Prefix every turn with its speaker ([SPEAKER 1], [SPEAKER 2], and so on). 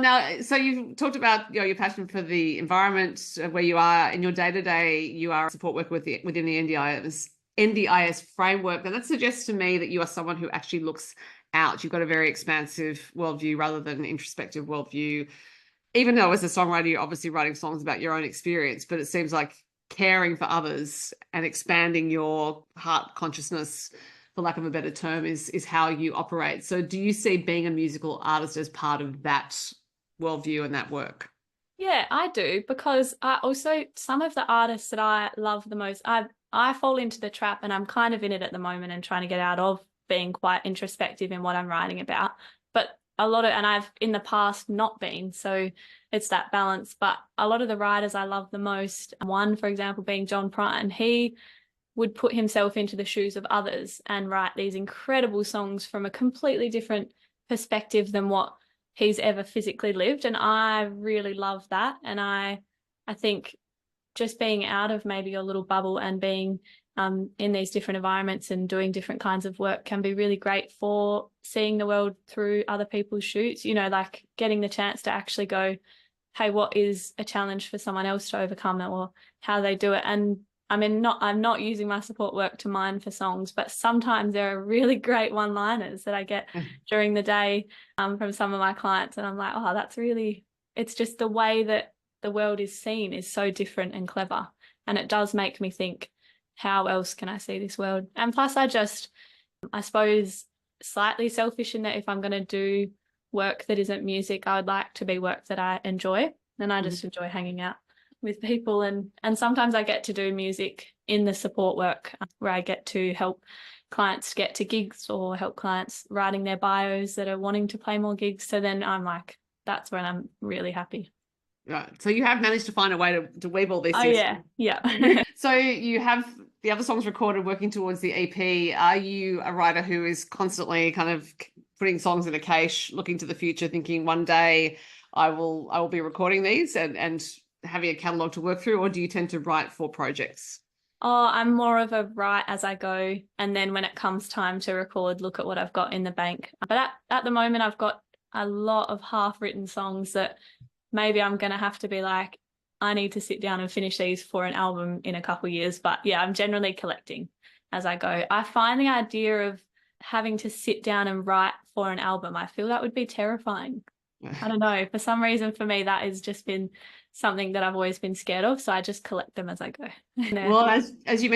[SPEAKER 1] Now, so you've talked about your passion for the environment where you are in your day-to-day. You are a support worker within the NDIS framework. And that suggests to me that you are someone who actually looks out. You've got a very expansive worldview rather than an introspective worldview. Even though as a songwriter, you're obviously writing songs about your own experience, but it seems like caring for others and expanding your heart consciousness, for lack of a better term, is how you operate. So do you see being a musical artist as part of that worldview and that work?
[SPEAKER 2] Yeah, I do, because I also, some of the artists that I love the most, I fall into the trap, and I'm kind of in it at the moment and trying to get out of being quite introspective in what I'm writing about. But a lot of, and I've in the past not been, so it's that balance. But a lot of the writers I love the most, one, for example, being John Prine, he would put himself into the shoes of others and write these incredible songs from a completely different perspective than what he's ever physically lived. And I really love that. And I think just being out of maybe your little bubble and being in these different environments and doing different kinds of work can be really great for seeing the world through other people's shoes, you know, like getting the chance to actually go, hey, what is a challenge for someone else to overcome, or how they do it. And I mean, I'm not using my support work to mine for songs, but sometimes there are really great one-liners that I get during the day from some of my clients. And I'm like, oh, that's really, it's just the way that the world is seen is so different and clever. And it does make me think, how else can I see this world? And plus, I suppose, slightly selfish in that if I'm going to do work that isn't music, I would like to be work that I enjoy. And I just enjoy hanging out with people, and sometimes I get to do music in the support work where I get to help clients get to gigs or help clients writing their bios that are wanting to play more gigs. So then I'm like, that's when I'm really happy.
[SPEAKER 1] Right. So you have managed to find a way to weave all these
[SPEAKER 2] Oh
[SPEAKER 1] things.
[SPEAKER 2] yeah.
[SPEAKER 1] So you have the other songs recorded, working towards the EP. Are you a writer who is constantly kind of putting songs in a cache, looking to the future, thinking one day I will be recording these and having a catalog to work through, or do you tend to write for projects?
[SPEAKER 2] Oh, I'm more of a write as I go, and then when it comes time to record, look at what I've got in the bank. But at the moment, I've got a lot of half-written songs that maybe I'm going to have to be like, I need to sit down and finish these for an album in a couple of years. But yeah, I'm generally collecting as I go. I find the idea of having to sit down and write for an album, I feel that would be terrifying. I don't know. For some reason, for me, that has just been something that I've always been scared of. So I just collect them as I go.
[SPEAKER 1] Well, as you